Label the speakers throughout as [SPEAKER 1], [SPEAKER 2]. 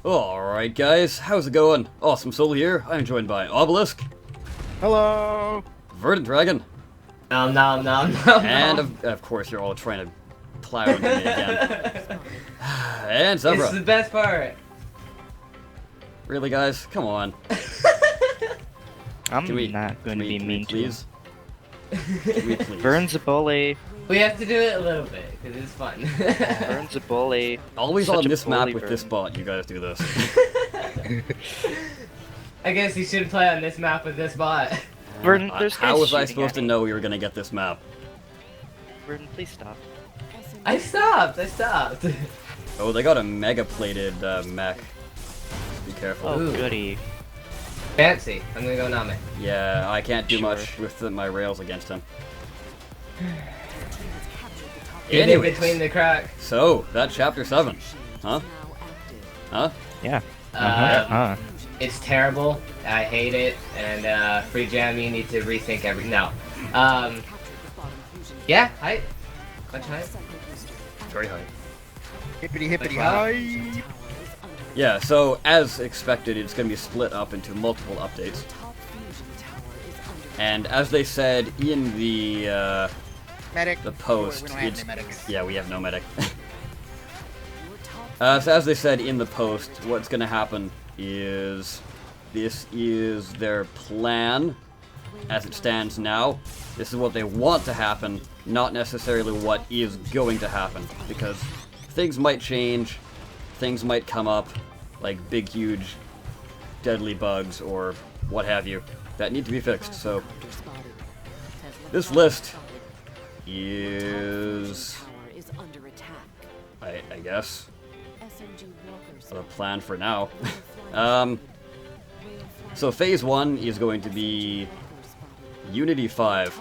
[SPEAKER 1] Alright guys, how's it going? Awesome Soul here, I'm joined by Obelisk.
[SPEAKER 2] Hello!
[SPEAKER 1] Verdant Dragon.
[SPEAKER 3] No.
[SPEAKER 1] And of course you're all trying to plow into me again. And Zebra.
[SPEAKER 3] It's the best part.
[SPEAKER 1] Really guys? Come on.
[SPEAKER 4] I'm not going to be mean to you.
[SPEAKER 1] please? Can we please?
[SPEAKER 4] Vern's a bully.
[SPEAKER 3] We have to do it a little bit, because it's fun.
[SPEAKER 4] Vern's a bully.
[SPEAKER 1] Always
[SPEAKER 4] Such
[SPEAKER 1] on
[SPEAKER 4] a
[SPEAKER 1] this map
[SPEAKER 4] bully,
[SPEAKER 1] with this
[SPEAKER 4] Vern.
[SPEAKER 1] bot, you guys do this.
[SPEAKER 3] I guess you should play on this map with this bot.
[SPEAKER 4] Vern, there's
[SPEAKER 1] How
[SPEAKER 4] guys
[SPEAKER 1] was I
[SPEAKER 4] shooting
[SPEAKER 1] supposed
[SPEAKER 4] at
[SPEAKER 1] to
[SPEAKER 4] me.
[SPEAKER 1] know we were gonna get this map?
[SPEAKER 4] Vern, please stop.
[SPEAKER 3] I stopped.
[SPEAKER 1] Oh, they got a mega plated mech. Be careful.
[SPEAKER 4] Oh,
[SPEAKER 3] Ooh.
[SPEAKER 4] goody.
[SPEAKER 3] Fancy. I'm gonna go Name.
[SPEAKER 1] Yeah, I can't do
[SPEAKER 4] Sure.
[SPEAKER 1] much with my rails against him.
[SPEAKER 3] Get in
[SPEAKER 1] Anyways,
[SPEAKER 3] between the crack.
[SPEAKER 1] so, that's chapter 7. Huh? Huh?
[SPEAKER 4] Yeah.
[SPEAKER 3] It's terrible. I hate it. And Free Jam, you need to rethink every. No. Yeah. Height. Much height.
[SPEAKER 1] Very high.
[SPEAKER 2] Hippity hippity
[SPEAKER 3] Wow.
[SPEAKER 2] hi!
[SPEAKER 1] Yeah, so as expected, it's going to be split up into multiple updates. And as they said in the
[SPEAKER 2] Medic.
[SPEAKER 1] post,
[SPEAKER 2] We don't have
[SPEAKER 1] it's...
[SPEAKER 2] any medics.
[SPEAKER 1] Yeah, we have no medic. So as they said in the post, what's going to happen is this is their plan as it stands now. This is what they want to happen, not necessarily what is going to happen, because things might change, things might come up, like big, huge, deadly bugs or what have you, that need to be fixed. So this list is, I guess, the plan for now. So phase 1 is going to be Unity 5.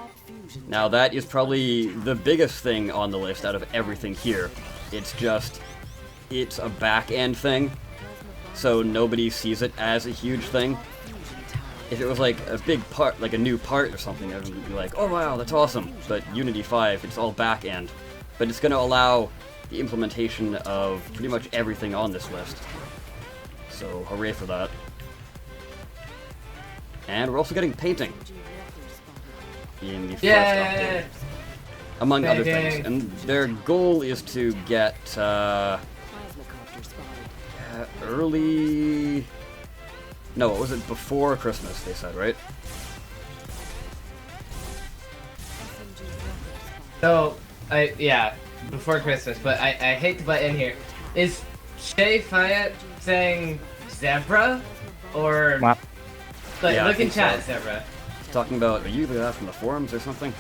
[SPEAKER 1] Now that is probably the biggest thing on the list out of everything here. It's a back-end thing, so nobody sees it as a huge thing. If it was like a big part, like a new part or something, everyone would be like, oh wow, that's awesome. But Unity 5, it's all back-end. But it's going to allow the implementation of pretty much everything on this list. So hooray for that. And we're also getting painting in the first update, among other things. And their goal is to get early... No, what was it? Before Christmas, they said, right?
[SPEAKER 3] So, before Christmas, but I hate to butt in here. Is Shay Fayette saying zebra? Or,
[SPEAKER 4] What?
[SPEAKER 3] like,
[SPEAKER 1] Yeah, I
[SPEAKER 3] look in
[SPEAKER 1] think
[SPEAKER 3] chat,
[SPEAKER 1] so.
[SPEAKER 3] zebra.
[SPEAKER 1] Talking about, are you that from the forums or something?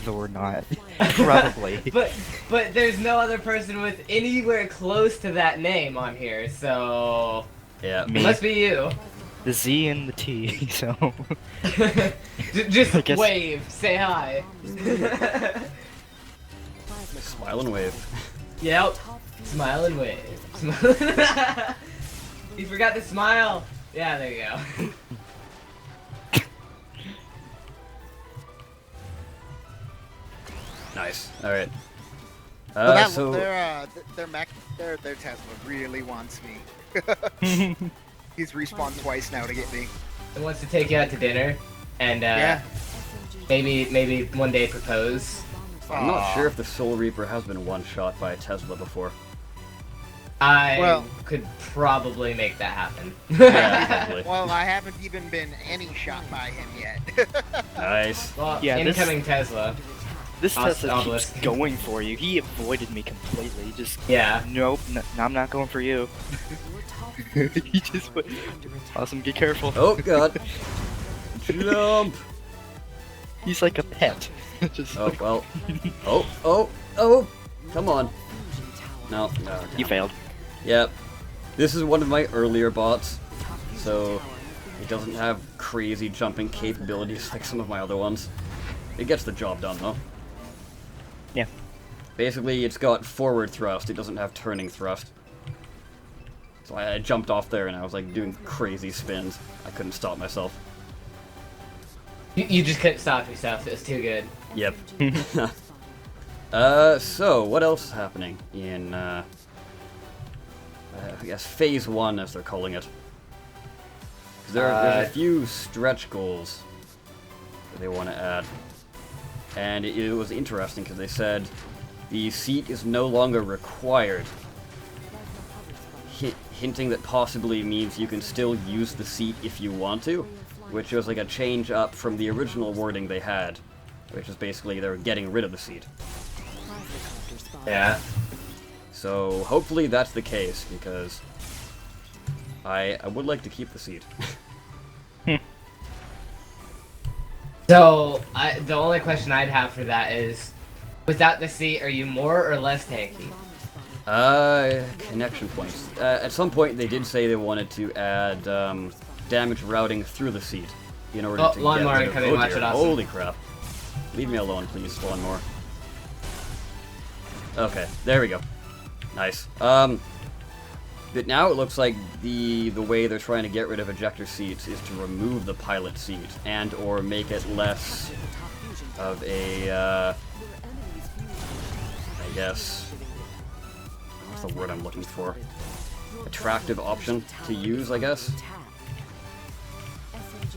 [SPEAKER 4] or not. Probably.
[SPEAKER 3] But there's no other person with anywhere close to that name on here, so
[SPEAKER 1] Yeah.
[SPEAKER 4] Me.
[SPEAKER 3] it must be you.
[SPEAKER 4] The Z and the T, so...
[SPEAKER 3] Just
[SPEAKER 4] I guess-
[SPEAKER 3] wave, say hi.
[SPEAKER 1] Smile and wave.
[SPEAKER 3] Yep. Smile and wave. You forgot to smile. Yeah, there you go.
[SPEAKER 1] Nice. Alright.
[SPEAKER 2] But that,
[SPEAKER 1] So...
[SPEAKER 2] their Tesla really wants me. He's respawned twice now to get me.
[SPEAKER 3] It wants to take you out to dinner, and
[SPEAKER 2] Yeah.
[SPEAKER 3] maybe one day propose.
[SPEAKER 1] I'm not
[SPEAKER 2] Aw.
[SPEAKER 1] sure if the Soul Reaper has been one-shot by a Tesla before.
[SPEAKER 3] I could probably make that happen.
[SPEAKER 1] Yeah, probably.
[SPEAKER 2] Well, I haven't even been any shot by him yet.
[SPEAKER 1] Nice.
[SPEAKER 3] Well,
[SPEAKER 4] Yeah, this-
[SPEAKER 3] incoming Tesla.
[SPEAKER 4] This Tesla
[SPEAKER 3] Obelisk.
[SPEAKER 4] keeps going for you. He avoided me completely. Just,
[SPEAKER 3] Yeah.
[SPEAKER 4] nope, I'm not going for you. He just went... Awesome, be careful.
[SPEAKER 1] Oh god. Jump!
[SPEAKER 4] He's like a pet. Just
[SPEAKER 1] Oh, well. Oh! Come on. No.
[SPEAKER 4] You failed.
[SPEAKER 1] Yep. This is one of my earlier bots, so it doesn't have crazy jumping capabilities like some of my other ones. It gets the job done, though.
[SPEAKER 4] Yeah.
[SPEAKER 1] Basically, it's got forward thrust, it doesn't have turning thrust. So I jumped off there and I was like doing crazy spins. I couldn't stop myself.
[SPEAKER 3] You just couldn't stop yourself. It was too good.
[SPEAKER 1] Yep. So what else is happening in I guess phase 1, as they're calling it? 'Cause there's a few stretch goals that they want to add, and it was interesting because they said the seat is no longer required, hinting that possibly means you can still use the seat if you want to, which was like a change up from the original wording they had, which is basically they're getting rid of the seat.
[SPEAKER 3] Yeah.
[SPEAKER 1] So hopefully that's the case, because I would like to keep the seat.
[SPEAKER 3] So, the only question I'd have for that is, without the seat, are you more or less tanky?
[SPEAKER 1] Connection points. At some point they did say they wanted to add damage routing through the seat in order to
[SPEAKER 3] Lawnmower
[SPEAKER 1] get rid
[SPEAKER 3] coming,
[SPEAKER 1] of...
[SPEAKER 3] watch it, awesome.
[SPEAKER 1] Holy crap. Leave me alone, please, Lawnmower. Okay, there we go. Nice. But now it looks like the way they're trying to get rid of ejector seats is to remove the pilot seat and or make it less of a, I guess, what's the word I'm looking for? Attractive option to use, I guess.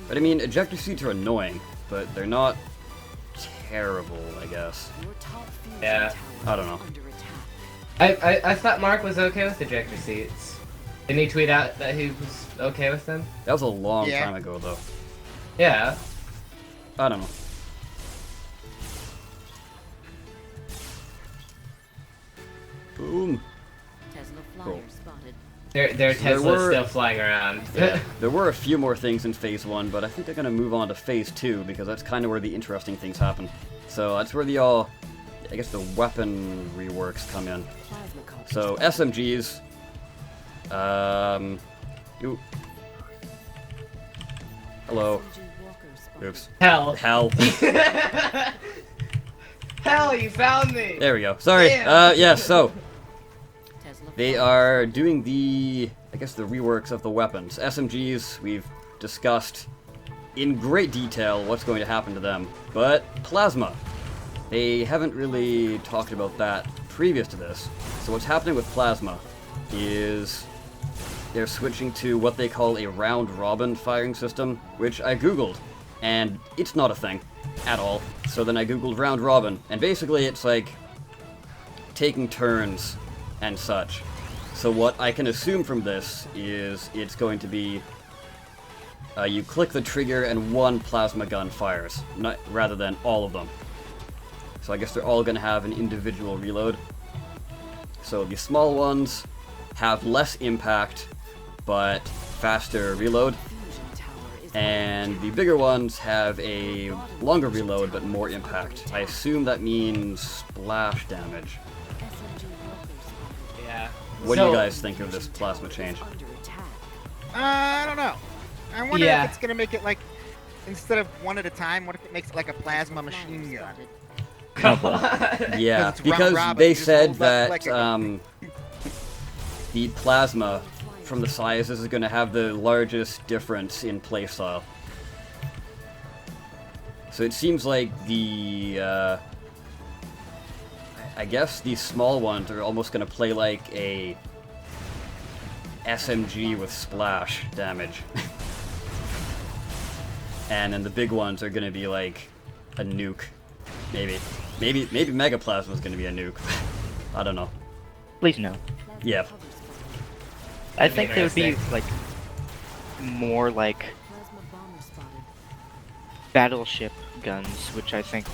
[SPEAKER 1] But I mean, ejector seats are annoying, but they're not terrible, I guess.
[SPEAKER 3] Yeah.
[SPEAKER 1] I don't know.
[SPEAKER 3] I thought Mark was okay with ejector seats. Didn't he tweet out that he was okay with them?
[SPEAKER 1] That was a long time ago, though.
[SPEAKER 3] Yeah.
[SPEAKER 1] I don't know. Boom. Cool.
[SPEAKER 3] Their
[SPEAKER 1] So
[SPEAKER 3] Tesla's still flying around.
[SPEAKER 1] Yeah, there were a few more things in Phase 1, but I think they're going to move on to Phase 2, because that's kind of where the interesting things happen. So that's where I guess the weapon reworks come in. So SMGs, ooh. Hello. Oops.
[SPEAKER 3] Hell.
[SPEAKER 1] Hell.
[SPEAKER 3] Hell, you found me!
[SPEAKER 1] There we go. Sorry.
[SPEAKER 3] Damn.
[SPEAKER 1] Yeah, so they are doing the reworks of the weapons. SMGs, we've discussed in great detail what's going to happen to them, but plasma, they haven't really talked about that previous to this. So what's happening with plasma is they're switching to what they call a round-robin firing system, which I googled, and it's not a thing at all. So then I googled round-robin, and basically it's like taking turns and such. So what I can assume from this is it's going to be you click the trigger and one plasma gun fires, rather than all of them. So I guess they're all going to have an individual reload. So the small ones have less impact, but faster reload. And the bigger ones have a longer reload, but more impact. I assume that means splash damage.
[SPEAKER 3] Yeah.
[SPEAKER 1] What do you guys think of this plasma change?
[SPEAKER 2] I don't know. I wonder
[SPEAKER 3] Yeah.
[SPEAKER 2] if it's gonna make it like, instead of one at a time, what if it makes it like a plasma machine gun?
[SPEAKER 1] Yeah,
[SPEAKER 2] it's
[SPEAKER 1] because
[SPEAKER 2] round-robin,
[SPEAKER 1] they
[SPEAKER 2] you just
[SPEAKER 1] said
[SPEAKER 2] hold up
[SPEAKER 1] that
[SPEAKER 2] like
[SPEAKER 1] the plasma from the sizes is going to have the largest difference in playstyle. So it seems like the, I guess these small ones are almost going to play like a SMG with splash damage. And then the big ones are going to be like a nuke. Maybe Mega Plasma is going to be a nuke. I don't know.
[SPEAKER 4] Please no.
[SPEAKER 1] Yeah.
[SPEAKER 4] I think they would be like more like battleship guns, which I think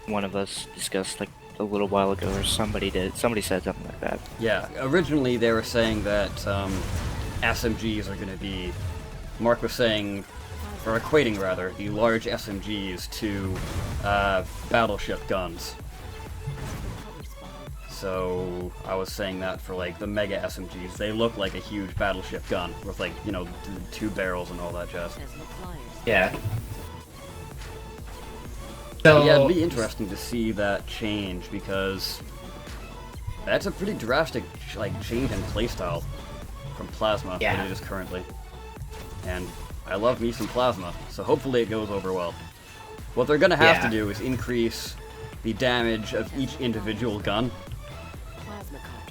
[SPEAKER 4] one of us discussed like a little while ago, or somebody did. Somebody said something like that.
[SPEAKER 1] Yeah. Originally they were saying that SMGs are going to be. Mark was saying, or equating rather, the large SMGs to battleship guns. So I was saying that for like the mega SMGs, they look like a huge battleship gun with like, you know, two barrels and all that jazz.
[SPEAKER 3] Yeah. So
[SPEAKER 1] Yeah, it'd be interesting to see that change, because that's a pretty drastic like change in playstyle from plasma
[SPEAKER 3] Yeah.
[SPEAKER 1] than it is currently. And I love me some plasma, so hopefully it goes over well. What they're gonna have to do is increase the damage of each individual gun.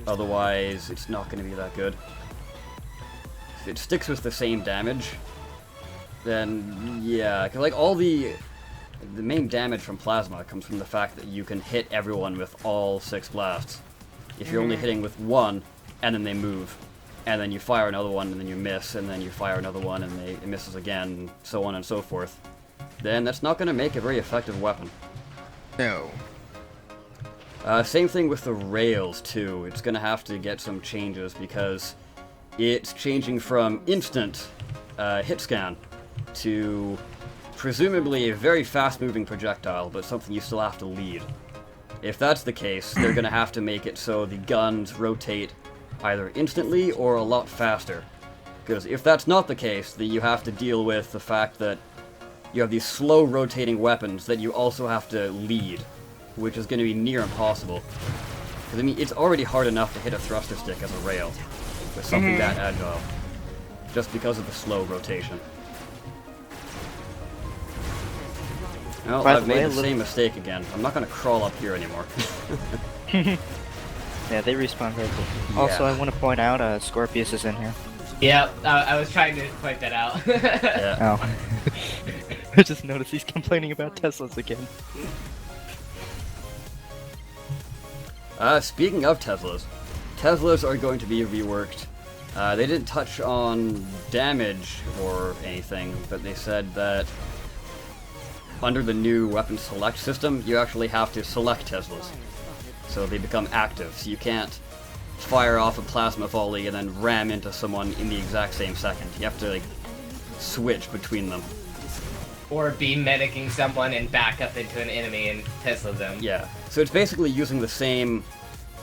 [SPEAKER 1] Otherwise, it's not going to be that good. If it sticks with the same damage, then yeah, 'cause like all the main damage from plasma comes from the fact that you can hit everyone with all 6 blasts. If you're only hitting with one, and then they move, and then you fire another one, and then you miss, and then you fire another one, and it misses again, and so on and so forth, then that's not going to make a very effective weapon.
[SPEAKER 2] No.
[SPEAKER 1] Same thing with the rails, too. It's going to have to get some changes, because it's changing from instant hit scan to presumably a very fast-moving projectile, but something you still have to lead. If that's the case, they're going to have to make it so the guns rotate either instantly or a lot faster. Because if that's not the case, then you have to deal with the fact that you have these slow-rotating weapons that you also have to lead, which is going to be near impossible. Because, I mean, it's already hard enough to hit a thruster stick as a rail with something that agile, just because of the slow rotation. Well,
[SPEAKER 4] By the
[SPEAKER 1] I've made
[SPEAKER 4] way,
[SPEAKER 1] the same mistake again. I'm not going to crawl up here anymore.
[SPEAKER 4] Yeah, they respawn very quickly. Also, I want to point out, Scorpius is in here.
[SPEAKER 3] Yeah, I was trying to point that out.
[SPEAKER 1] Yeah.
[SPEAKER 4] Oh. I just noticed he's complaining about Teslas again.
[SPEAKER 1] Speaking of Teslas are going to be reworked. They didn't touch on damage or anything, but they said that under the new weapon select system, you actually have to select Teslas. So they become active, so you can't fire off a plasma volley and then ram into someone in the exact same second. You have to, like, switch between them.
[SPEAKER 3] Or be medicing someone and back up into an enemy and Tesla them.
[SPEAKER 1] Yeah, so it's basically using the same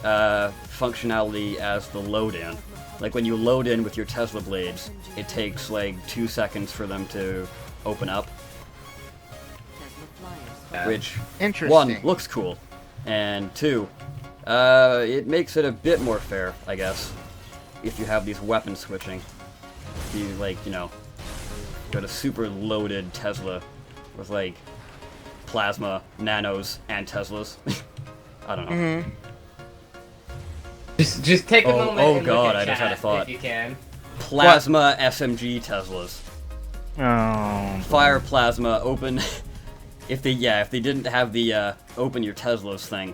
[SPEAKER 1] functionality as the load-in. Like, when you load in with your Tesla blades, it takes, like, 2 seconds for them to open up. Which,
[SPEAKER 2] Interesting.
[SPEAKER 1] 1, looks cool, and 2, it makes it a bit more fair, I guess, if you have these weapon switching. If you, like, you know, got a super loaded Tesla with, like, plasma, nanos, and Teslas. I don't know.
[SPEAKER 3] Just take a moment
[SPEAKER 1] oh
[SPEAKER 3] and
[SPEAKER 1] God,
[SPEAKER 3] look at
[SPEAKER 1] I just
[SPEAKER 3] chat
[SPEAKER 1] had a thought.
[SPEAKER 3] if you can.
[SPEAKER 1] Plasma SMG Teslas.
[SPEAKER 4] Oh.
[SPEAKER 1] Fire plasma, open... If they didn't have the open your Teslas thing,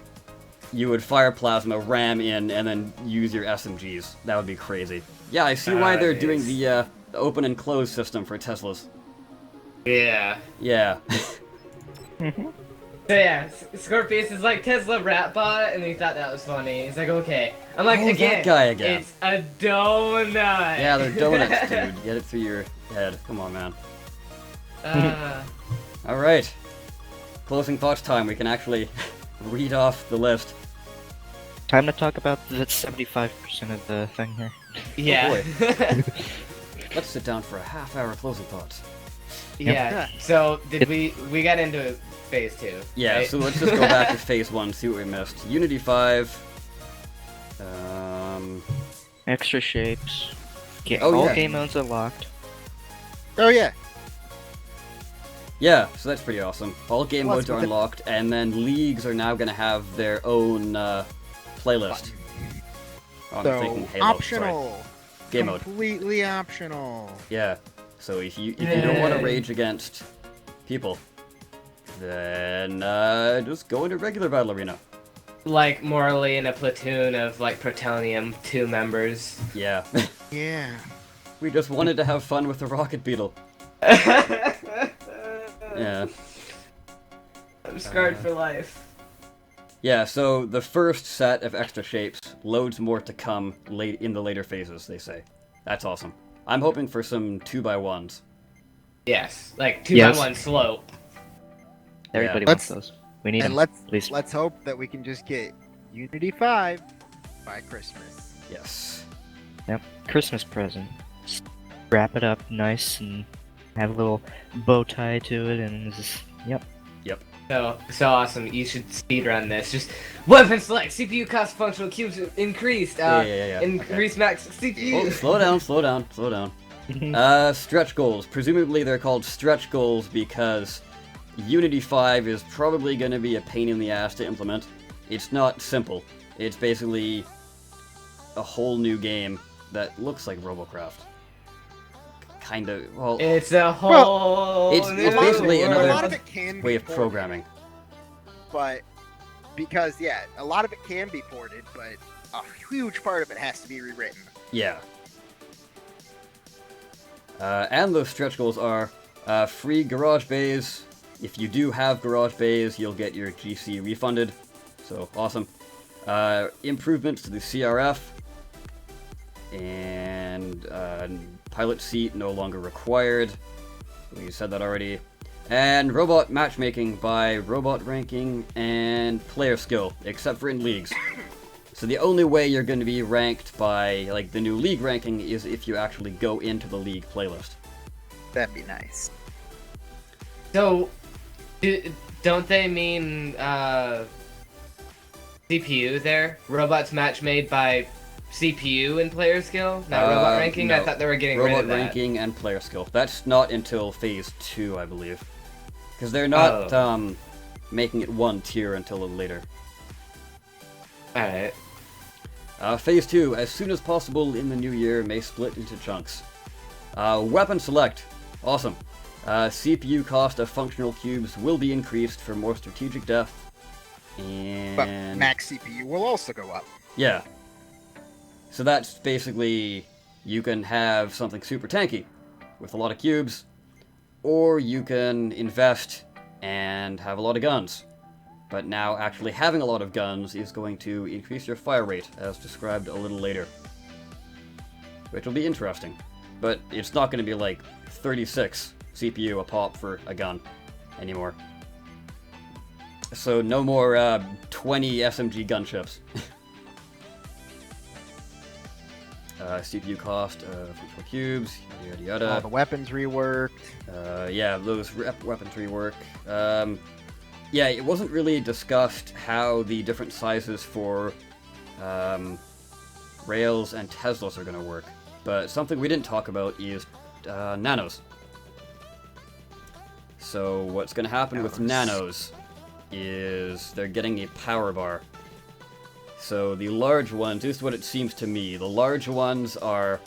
[SPEAKER 1] you would fire plasma, ram in, and then use your SMGs. That would be crazy. Yeah, I see why they're doing the open and close system for Teslas.
[SPEAKER 3] Yeah.
[SPEAKER 1] Yeah.
[SPEAKER 3] So yeah, Scorpius is like Tesla rat bot, and he thought that was funny. He's like, okay. I'm like,
[SPEAKER 1] Oh, that
[SPEAKER 3] again,
[SPEAKER 1] guy again.
[SPEAKER 3] it's a donut.
[SPEAKER 1] Yeah, they're donuts, dude. Get it through your head. Come on, man. Alright. Closing thoughts time. We can actually read off the list.
[SPEAKER 4] Time to talk about the 75% of the thing here.
[SPEAKER 3] Yeah.
[SPEAKER 1] Let's sit down for a half-hour closing thoughts.
[SPEAKER 3] Yeah. So did we got into phase 2?
[SPEAKER 1] Yeah,
[SPEAKER 3] right?
[SPEAKER 1] so let's just go back to phase 1, see what we missed. Unity 5.
[SPEAKER 4] Extra shapes.
[SPEAKER 1] Oh,
[SPEAKER 4] all
[SPEAKER 1] yeah.
[SPEAKER 4] game modes unlocked.
[SPEAKER 2] Oh yeah.
[SPEAKER 1] Yeah, so that's pretty awesome. All game
[SPEAKER 2] Well,
[SPEAKER 1] modes are
[SPEAKER 2] that's-
[SPEAKER 1] unlocked, and then leagues are now going to have their own playlist. Oh, I'm thinking
[SPEAKER 2] So
[SPEAKER 1] Halo,
[SPEAKER 2] optional.
[SPEAKER 1] sorry. Game mode.
[SPEAKER 2] Completely optional.
[SPEAKER 1] Yeah, so if you don't want to rage against people, then just go into regular battle arena.
[SPEAKER 3] Like morally in a platoon of like Protonium 2 members.
[SPEAKER 1] Yeah.
[SPEAKER 2] Yeah.
[SPEAKER 1] We just wanted to have fun with the rocket beetle. Yeah.
[SPEAKER 3] I'm scarred for life.
[SPEAKER 1] Yeah, so the first set of extra shapes, loads more to come late in the later phases, they say. That's awesome. I'm hoping for some 2x1s.
[SPEAKER 3] Yes, like 2
[SPEAKER 4] Yes.
[SPEAKER 3] by 1 slope.
[SPEAKER 4] Everybody
[SPEAKER 2] Let's-
[SPEAKER 4] wants those. We need
[SPEAKER 2] And
[SPEAKER 4] them.
[SPEAKER 2] let's
[SPEAKER 4] Please.
[SPEAKER 2] hope that we can just get Unity 5 by Christmas.
[SPEAKER 1] Yes.
[SPEAKER 4] Yep. Christmas present. Just wrap it up nice and have a little bow tie to it and just, yep.
[SPEAKER 3] So awesome. You should speedrun this. Just weapon select, CPU cost functional cubes increased.
[SPEAKER 1] Yeah.
[SPEAKER 3] Increase max CPU.
[SPEAKER 1] Oh, slow down. Stretch goals. Presumably they're called stretch goals because Unity 5 is probably going to be a pain in the ass to implement. It's not simple. It's basically a whole new game that looks like Robocraft. Kind of, well...
[SPEAKER 3] It's a whole.
[SPEAKER 1] It's basically
[SPEAKER 3] new
[SPEAKER 1] another
[SPEAKER 2] A
[SPEAKER 3] world.
[SPEAKER 2] lot of it can be
[SPEAKER 1] way of
[SPEAKER 2] ported,
[SPEAKER 1] programming.
[SPEAKER 2] but because a lot of it can be ported, but a huge part of it has to be rewritten.
[SPEAKER 1] Yeah. And those stretch goals are free garage bays. If you do have garage bays, you'll get your GC refunded. So, awesome. Improvements to the CRF. And pilot seat no longer required. We said that already. And robot matchmaking by robot ranking and player skill, except for in leagues. So the only way you're going to be ranked by, like, the new league ranking is if you actually go into the league playlist.
[SPEAKER 2] That'd be nice.
[SPEAKER 3] So, don't they mean CPU there? Robots match made by CPU and player skill, not robot ranking?
[SPEAKER 1] No.
[SPEAKER 3] I thought they were getting rid
[SPEAKER 1] Robot
[SPEAKER 3] of that.
[SPEAKER 1] ranking and player skill. That's not until phase 2, I believe. Because they're not making it one tier until later.
[SPEAKER 3] Alright.
[SPEAKER 1] Phase 2, as soon as possible in the new year, may split into chunks. Weapon select. Awesome. CPU cost of functional cubes will be increased for more strategic depth. And...
[SPEAKER 2] But max CPU will also go up.
[SPEAKER 1] Yeah. So that's basically, you can have something super tanky with a lot of cubes, or you can invest and have a lot of guns. But now actually having a lot of guns is going to increase your fire rate, as described a little later. Which will be interesting. But it's not going to be like 36 CPU a pop for a gun anymore. So no more 20 SMG gunships. CPU cost, functional cubes, yada yada
[SPEAKER 2] All
[SPEAKER 1] yada.
[SPEAKER 2] the weapons reworked.
[SPEAKER 1] Yeah, those weapons rework. Yeah, it wasn't really discussed how the different sizes for rails and Teslas are going to work. But something we didn't talk about is nanos. So what's going to happen with nanos is they're getting a power bar. So the large ones, this is what it seems to me, the large ones are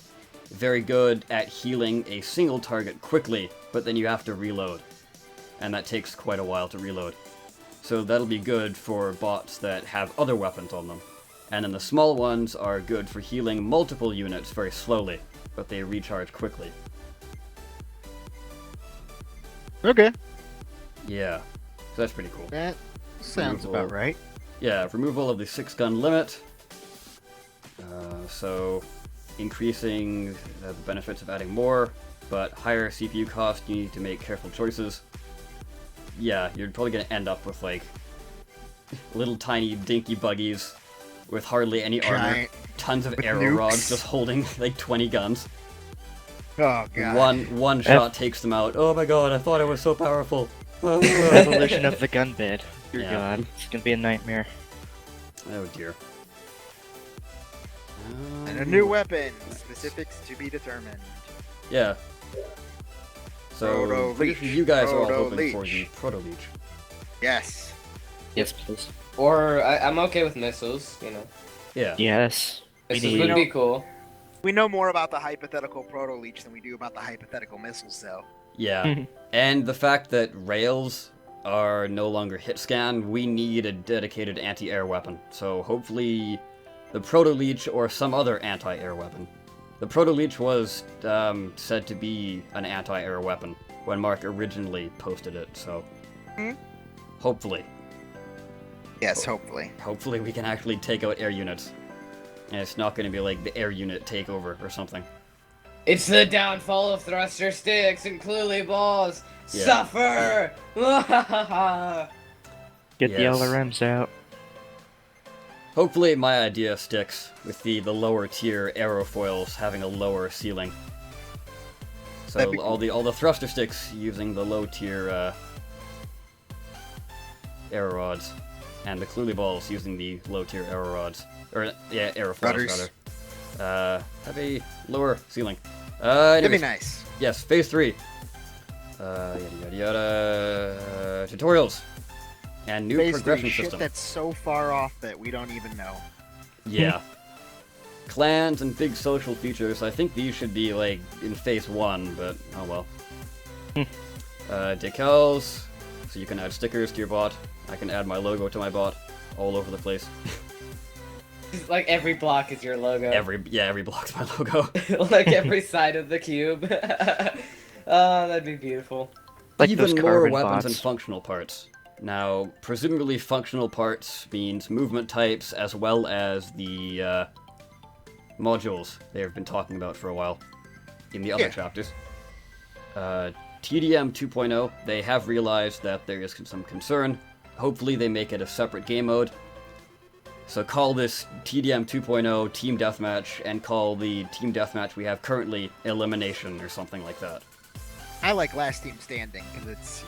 [SPEAKER 1] very good at healing a single target quickly, but then you have to reload. And that takes quite a while to reload. So that'll be good for bots that have other weapons on them. And then the small ones are good for healing multiple units very slowly, but they recharge quickly.
[SPEAKER 2] Okay.
[SPEAKER 1] Yeah, so that's pretty cool.
[SPEAKER 2] That sounds
[SPEAKER 1] Removal.
[SPEAKER 2] about right.
[SPEAKER 1] Yeah, removal of the 6-gun limit. So increasing the benefits of adding more, but higher CPU cost, you need to make careful choices. Yeah, you're probably going to end up with like little tiny dinky buggies with hardly any armor,
[SPEAKER 2] Giant
[SPEAKER 1] tons of
[SPEAKER 2] with
[SPEAKER 1] arrow
[SPEAKER 2] nukes.
[SPEAKER 1] rods just holding like 20 guns.
[SPEAKER 2] Oh god.
[SPEAKER 1] One shot takes them out. Oh my god, I thought I was so powerful.
[SPEAKER 4] Evolution of the gun bed. Dear
[SPEAKER 1] Yeah.
[SPEAKER 4] God, it's gonna be a nightmare.
[SPEAKER 1] Oh dear.
[SPEAKER 2] And a new weapon. Specifics to be determined.
[SPEAKER 1] Yeah. So,
[SPEAKER 2] Proto
[SPEAKER 1] pretty
[SPEAKER 2] Leech.
[SPEAKER 1] sure you guys are all
[SPEAKER 2] Proto
[SPEAKER 1] hoping for the
[SPEAKER 2] Leech.
[SPEAKER 1] Proto Leech.
[SPEAKER 2] Yes.
[SPEAKER 4] Yes, please.
[SPEAKER 3] Or I'm okay with missiles, you know.
[SPEAKER 1] Yeah.
[SPEAKER 4] Yes. We
[SPEAKER 3] Missiles
[SPEAKER 4] need.
[SPEAKER 3] would be cool.
[SPEAKER 2] We know more about the hypothetical proto leech than we do about the hypothetical missiles, though.
[SPEAKER 1] Yeah. And the fact that rails are no longer hit scan, we need a dedicated anti-air weapon. So hopefully the Proto Leech or some other anti-air weapon. The Proto Leech was said to be an anti-air weapon when Mark originally posted it, so hopefully.
[SPEAKER 2] Yes, hopefully.
[SPEAKER 1] Hopefully we can actually take out air units. And it's not going to be like the air unit takeover or something.
[SPEAKER 3] It's the downfall of thruster sticks and cluely balls.
[SPEAKER 1] Yeah.
[SPEAKER 3] Suffer!
[SPEAKER 4] Get the
[SPEAKER 1] Yes.
[SPEAKER 4] LRMs out.
[SPEAKER 1] Hopefully my idea sticks with the lower tier aerofoils having a lower ceiling.
[SPEAKER 2] That'd
[SPEAKER 1] So
[SPEAKER 2] be
[SPEAKER 1] all the thruster sticks using the low tier arrow rods, and the Cluely balls using the low tier arrow rods, or yeah, aerofoils
[SPEAKER 2] Rudders.
[SPEAKER 1] rather. Have a lower ceiling.
[SPEAKER 2] That'd be
[SPEAKER 1] Anyways,
[SPEAKER 2] nice.
[SPEAKER 1] yes, phase 3. Yada yada yada. Tutorials and new
[SPEAKER 2] Phase 3,
[SPEAKER 1] progression
[SPEAKER 2] shit
[SPEAKER 1] system.
[SPEAKER 2] that's so far off that we don't even know.
[SPEAKER 1] Yeah. Clans and big social features. I think these should be like in phase 1, but oh well. Decals, so you can add stickers to your bot. I can add my logo to my bot all over the place.
[SPEAKER 3] Like every block is your logo.
[SPEAKER 1] Every block's my logo.
[SPEAKER 3] Like every side of the cube. Oh, that'd be beautiful.
[SPEAKER 4] Like
[SPEAKER 1] Even
[SPEAKER 4] those
[SPEAKER 1] more
[SPEAKER 4] carbon
[SPEAKER 1] weapons and
[SPEAKER 4] bots.
[SPEAKER 1] functional parts. Now, presumably functional parts means movement types as well as the modules they have been talking about for a while in the other
[SPEAKER 2] Yeah.
[SPEAKER 1] chapters. TDM 2.0, they have realized that there is some concern. Hopefully they make it a separate game mode. So call this TDM 2.0 Team Deathmatch and call the Team Deathmatch we have currently Elimination or something like that.
[SPEAKER 2] I like Last Team Standing because it's,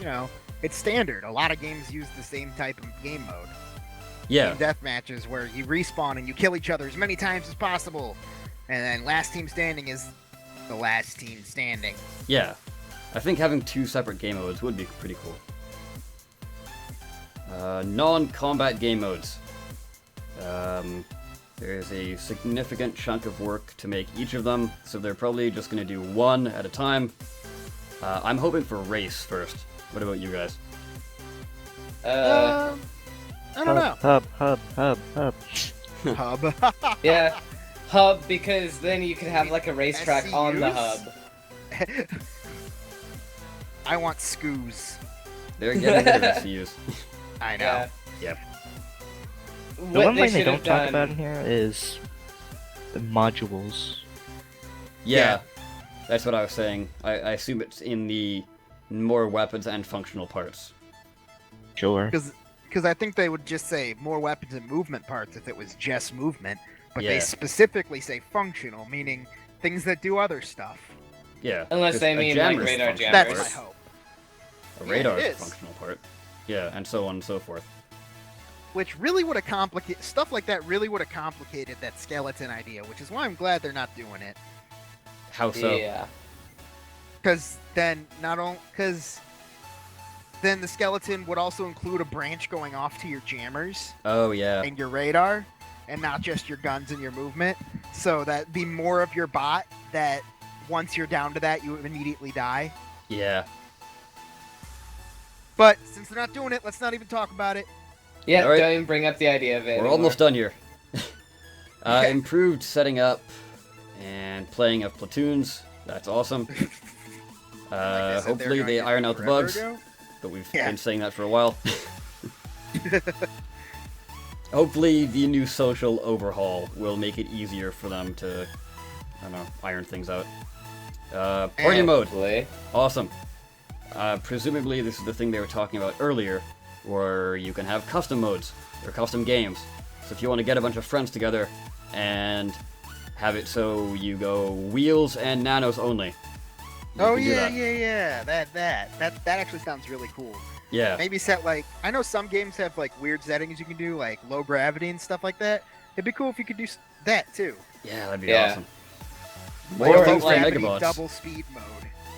[SPEAKER 2] it's standard. A lot of games use the same type of game mode.
[SPEAKER 1] Yeah,
[SPEAKER 2] Team Deathmatch is where you respawn and you kill each other as many times as possible. And then Last Team Standing is the last team standing.
[SPEAKER 1] yeah. I think having 2 separate game modes would be pretty cool. Non-combat game modes. There's a significant chunk of work to make each of them, so they're probably just going to do one at a time. I'm hoping for race first. What about you guys?
[SPEAKER 2] I don't know.
[SPEAKER 4] Hub.
[SPEAKER 2] Hub.
[SPEAKER 3] Yeah, hub, because then you could have like a racetrack on the
[SPEAKER 2] SCUs?
[SPEAKER 3] hub.
[SPEAKER 2] I want SCUs.
[SPEAKER 1] They're getting rid of SCUs.
[SPEAKER 2] I know.
[SPEAKER 3] Yeah.
[SPEAKER 1] Yep.
[SPEAKER 4] The
[SPEAKER 3] What
[SPEAKER 4] one
[SPEAKER 3] they
[SPEAKER 4] thing they
[SPEAKER 3] should
[SPEAKER 4] don't
[SPEAKER 3] have
[SPEAKER 4] talk
[SPEAKER 3] done-
[SPEAKER 4] about in here is the modules.
[SPEAKER 1] Yeah, that's what I was saying. I assume it's in the more weapons and functional parts.
[SPEAKER 4] Sure.
[SPEAKER 2] Because I think they would just say more weapons and movement parts if it was just movement. But
[SPEAKER 1] Yeah.
[SPEAKER 2] they specifically say functional, meaning things that do other stuff.
[SPEAKER 1] Yeah.
[SPEAKER 3] Unless
[SPEAKER 1] 'cause
[SPEAKER 3] they
[SPEAKER 1] a
[SPEAKER 3] mean,
[SPEAKER 1] jammer's
[SPEAKER 3] like, radar
[SPEAKER 1] a functional
[SPEAKER 2] That's
[SPEAKER 3] jammers.
[SPEAKER 2] my
[SPEAKER 1] part.
[SPEAKER 2] hope.
[SPEAKER 1] A
[SPEAKER 2] Yeah,
[SPEAKER 1] radar
[SPEAKER 2] it
[SPEAKER 1] is a
[SPEAKER 2] is.
[SPEAKER 1] functional part. Yeah, and so on and so forth.
[SPEAKER 2] Which really would have complicated stuff like that. Really would have complicated that skeleton idea, which is why I'm glad they're not doing it.
[SPEAKER 1] How so?
[SPEAKER 3] Yeah.
[SPEAKER 2] Because then then the skeleton would also include a branch going off to your jammers
[SPEAKER 1] Oh, yeah.
[SPEAKER 2] and your radar, and not just your guns and your movement. So that'd be more of your bot that once you're down to that, you immediately die.
[SPEAKER 1] Yeah.
[SPEAKER 2] But since they're not doing it, let's not even talk about it.
[SPEAKER 3] Yeah,
[SPEAKER 1] All right.
[SPEAKER 3] don't even bring up the idea of it
[SPEAKER 1] We're
[SPEAKER 3] anymore.
[SPEAKER 1] almost done here.
[SPEAKER 2] Okay.
[SPEAKER 1] Improved setting up and playing of platoons. That's awesome.
[SPEAKER 2] Like I said,
[SPEAKER 1] Hopefully
[SPEAKER 2] they're
[SPEAKER 1] they
[SPEAKER 2] gonna
[SPEAKER 1] iron
[SPEAKER 2] do
[SPEAKER 1] out the
[SPEAKER 2] forever
[SPEAKER 1] bugs,
[SPEAKER 2] ago.
[SPEAKER 1] but we've
[SPEAKER 2] Yeah.
[SPEAKER 1] been saying that for a while. Hopefully the new social overhaul will make it easier for them to, I don't know, iron things out. Party mode.
[SPEAKER 3] Hopefully.
[SPEAKER 1] Awesome. Presumably this is the thing they were talking about earlier, where you can have custom modes, or custom games. So if you want to get a bunch of friends together and have it so you go wheels and nanos only. you
[SPEAKER 2] Oh
[SPEAKER 1] can do
[SPEAKER 2] yeah,
[SPEAKER 1] that.
[SPEAKER 2] yeah. That actually sounds really cool.
[SPEAKER 1] Yeah.
[SPEAKER 2] Maybe set like I know some games have like weird settings you can do, like low gravity and stuff like that. It'd be cool if you could do that too.
[SPEAKER 1] Yeah, that'd be
[SPEAKER 3] Yeah.
[SPEAKER 1] awesome.
[SPEAKER 2] Like
[SPEAKER 1] More
[SPEAKER 2] a low
[SPEAKER 1] things for
[SPEAKER 2] gravity
[SPEAKER 1] Megabots.
[SPEAKER 2] double speed mode.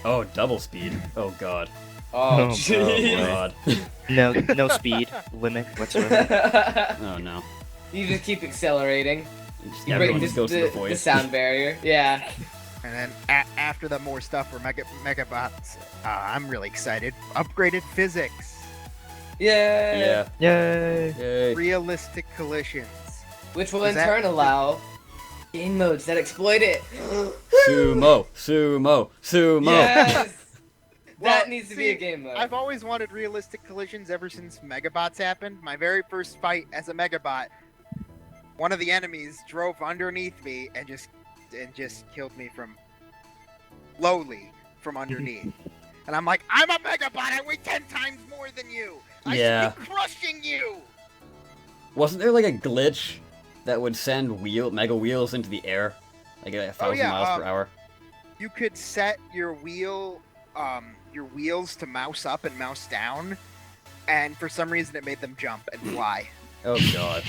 [SPEAKER 1] Oh, double speed. Oh god.
[SPEAKER 3] Oh,
[SPEAKER 4] Oh,
[SPEAKER 1] Oh
[SPEAKER 3] jeez.
[SPEAKER 1] god.
[SPEAKER 4] No speed limit whatsoever.
[SPEAKER 1] Oh no.
[SPEAKER 3] You just keep accelerating. You
[SPEAKER 1] Everyone
[SPEAKER 3] break
[SPEAKER 1] just goes to the
[SPEAKER 3] the
[SPEAKER 1] void.
[SPEAKER 3] sound barrier. Yeah.
[SPEAKER 2] And then after that, more stuff for Megabots. I'm really excited. Upgraded physics,
[SPEAKER 3] Yeah.
[SPEAKER 1] Yeah.
[SPEAKER 4] Yay!
[SPEAKER 1] Yay.
[SPEAKER 2] realistic collisions.
[SPEAKER 3] Which will
[SPEAKER 2] Is
[SPEAKER 3] in
[SPEAKER 2] that-
[SPEAKER 3] turn allow game modes that exploit it.
[SPEAKER 1] Sumo. Sumo. Sumo.
[SPEAKER 3] Yes.
[SPEAKER 2] Well,
[SPEAKER 3] That needs to be a
[SPEAKER 2] see,
[SPEAKER 3] game mode.
[SPEAKER 2] I've always wanted realistic collisions ever since Megabots happened. My very first fight as a Megabot, one of the enemies drove underneath me and just killed me from underneath. And I'm like, I'm a Megabot. I weigh 10 times more than you. I
[SPEAKER 1] Yeah.
[SPEAKER 2] should be crushing you.
[SPEAKER 1] Wasn't there like a glitch that would send mega wheels into the air? Like at 1,000
[SPEAKER 2] yeah,
[SPEAKER 1] miles per hour?
[SPEAKER 2] You could set your wheels to mouse up and mouse down, and for some reason it made them jump and fly.
[SPEAKER 1] Oh god.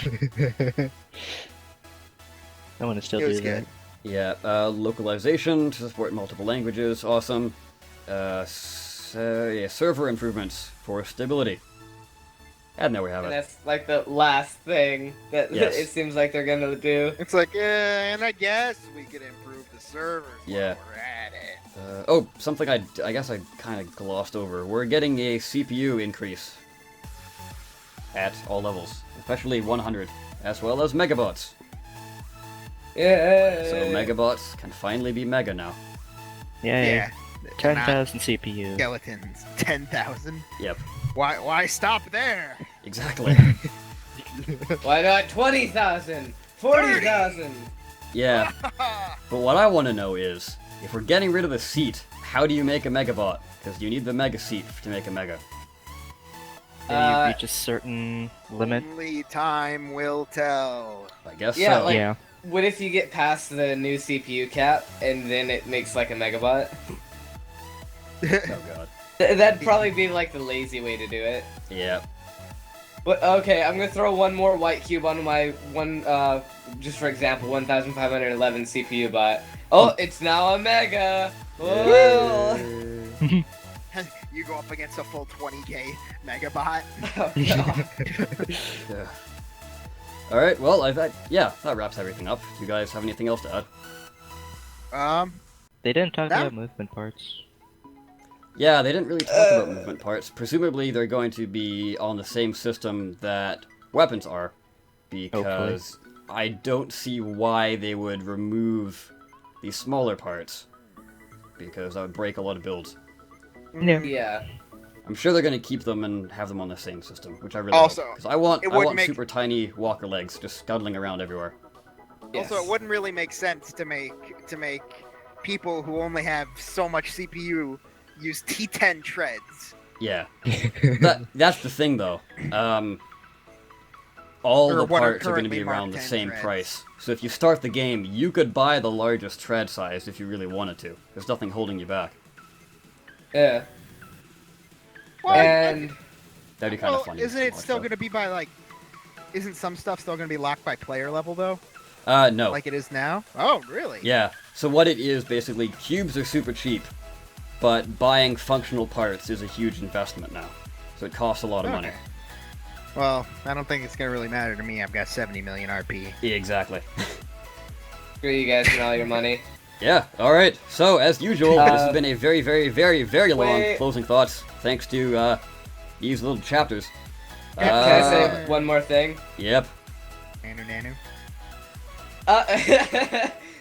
[SPEAKER 4] I want to still
[SPEAKER 2] It was
[SPEAKER 4] do that.
[SPEAKER 2] good.
[SPEAKER 1] Yeah, localization to support multiple languages, awesome. yeah, server improvements for stability. And there we have
[SPEAKER 3] And
[SPEAKER 1] it.
[SPEAKER 3] that's like the last thing that
[SPEAKER 1] Yes.
[SPEAKER 3] it seems like they're gonna do.
[SPEAKER 2] It's like, and I guess we could improve the servers
[SPEAKER 1] Yeah.
[SPEAKER 2] while we're at it.
[SPEAKER 1] Oh, something I guess I kind of glossed over. We're getting a CPU increase at all levels, especially 100, as well as megabots.
[SPEAKER 3] Yeah.
[SPEAKER 1] So megabots can finally be mega now.
[SPEAKER 4] Yay.
[SPEAKER 2] Yeah.
[SPEAKER 4] 10,000
[SPEAKER 2] Not
[SPEAKER 4] CPU.
[SPEAKER 2] skeletons. 10,000.
[SPEAKER 1] Yep,
[SPEAKER 2] Why stop there?
[SPEAKER 1] exactly.
[SPEAKER 3] Why not 20,000? 40,000?
[SPEAKER 1] Yeah, but what I want to know is, if we're getting rid of the seat, how do you make a megabot? Because you need the mega seat to make a mega.
[SPEAKER 4] Yeah, you reach a certain limit.
[SPEAKER 2] Only time will tell.
[SPEAKER 1] I guess
[SPEAKER 3] Yeah,
[SPEAKER 1] so.
[SPEAKER 3] like-
[SPEAKER 4] Yeah.
[SPEAKER 3] What if you get past the new CPU cap and then it makes like a megabot?
[SPEAKER 1] Oh god.
[SPEAKER 3] That'd probably be like the lazy way to do it.
[SPEAKER 1] Yeah.
[SPEAKER 3] But okay, I'm gonna throw one more white cube on my just for example, 1,511 CPU bot. Oh, it's now a mega! Whoa!
[SPEAKER 2] You go up against a full 20k megabot.
[SPEAKER 3] Oh, God.
[SPEAKER 1] Yeah. Alright, well, that wraps everything up. Do you guys have anything else to add?
[SPEAKER 4] They didn't talk
[SPEAKER 2] No.
[SPEAKER 4] about movement parts.
[SPEAKER 1] Yeah, they didn't really talk about movement parts. Presumably, they're going to be on the same system that weapons are, because I don't see why they would remove the smaller parts, because that would break a lot of builds.
[SPEAKER 3] Yeah.
[SPEAKER 1] I'm sure they're going to keep them and have them on the same system, which I really
[SPEAKER 2] Also,
[SPEAKER 1] because I want
[SPEAKER 2] it would
[SPEAKER 1] want
[SPEAKER 2] make-
[SPEAKER 1] super tiny walker legs just scuttling around everywhere.
[SPEAKER 3] Yes.
[SPEAKER 2] Also, it wouldn't really make sense to make people who only have so much CPU use T10 treads.
[SPEAKER 1] Yeah, that's the thing though. All
[SPEAKER 2] Or
[SPEAKER 1] the
[SPEAKER 2] what are
[SPEAKER 1] parts are going to be
[SPEAKER 2] currently
[SPEAKER 1] around
[SPEAKER 2] Mark
[SPEAKER 1] the
[SPEAKER 2] 10
[SPEAKER 1] same
[SPEAKER 2] treads.
[SPEAKER 1] price. So if you start the game, you could buy the largest tread size if you really wanted to. There's nothing holding you back.
[SPEAKER 3] Yeah.
[SPEAKER 2] Well,
[SPEAKER 3] And
[SPEAKER 1] That'd be kind
[SPEAKER 2] well,
[SPEAKER 1] of funny.
[SPEAKER 2] isn't
[SPEAKER 1] to
[SPEAKER 2] it
[SPEAKER 1] watch,
[SPEAKER 2] still
[SPEAKER 1] though.
[SPEAKER 2] going to be by like? Isn't some stuff still going to be locked by player level though,
[SPEAKER 1] No.
[SPEAKER 2] like it is now? Oh, really?
[SPEAKER 1] Yeah. So what it is basically, cubes are super cheap, but buying functional parts is a huge investment now. So it costs a lot of money.
[SPEAKER 2] Okay. Well, I don't think it's going to really matter to me. I've got 70 million RP.
[SPEAKER 1] Yeah, exactly.
[SPEAKER 3] screw you guys and all your money.
[SPEAKER 1] Yeah, alright. So, as usual, this has been a very, very, very, very long
[SPEAKER 3] wait.
[SPEAKER 1] closing thoughts, thanks to these little chapters.
[SPEAKER 3] Can I say one more thing?
[SPEAKER 1] Yep.
[SPEAKER 2] Nanu.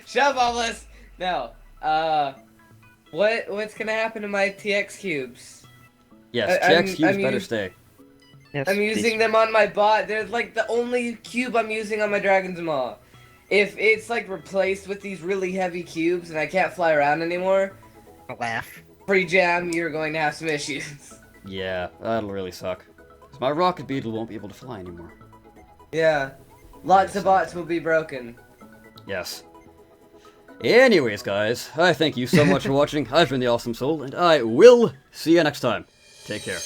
[SPEAKER 3] Shut up, Obelisk! No. What's gonna happen to my TX cubes?
[SPEAKER 1] Yes,
[SPEAKER 3] I'm-
[SPEAKER 1] TX cubes
[SPEAKER 3] I'm
[SPEAKER 1] better
[SPEAKER 3] us-
[SPEAKER 1] stay.
[SPEAKER 4] Yes,
[SPEAKER 3] I'm using them on my bot. They're like the only cube I'm using on my Dragon's Maw. If it's like replaced with these really heavy cubes and I can't fly around anymore,
[SPEAKER 2] Laugh.
[SPEAKER 3] pre-jam, you're going to have some issues.
[SPEAKER 1] Yeah, that'll really suck. 'Cause my rocket beetle won't be able to fly anymore.
[SPEAKER 3] Yeah. Lots of bots will be broken.
[SPEAKER 1] Yes. Anyways, guys, I thank you so much for watching. I've been the Awesome Soul, and I will see you next time. Take care.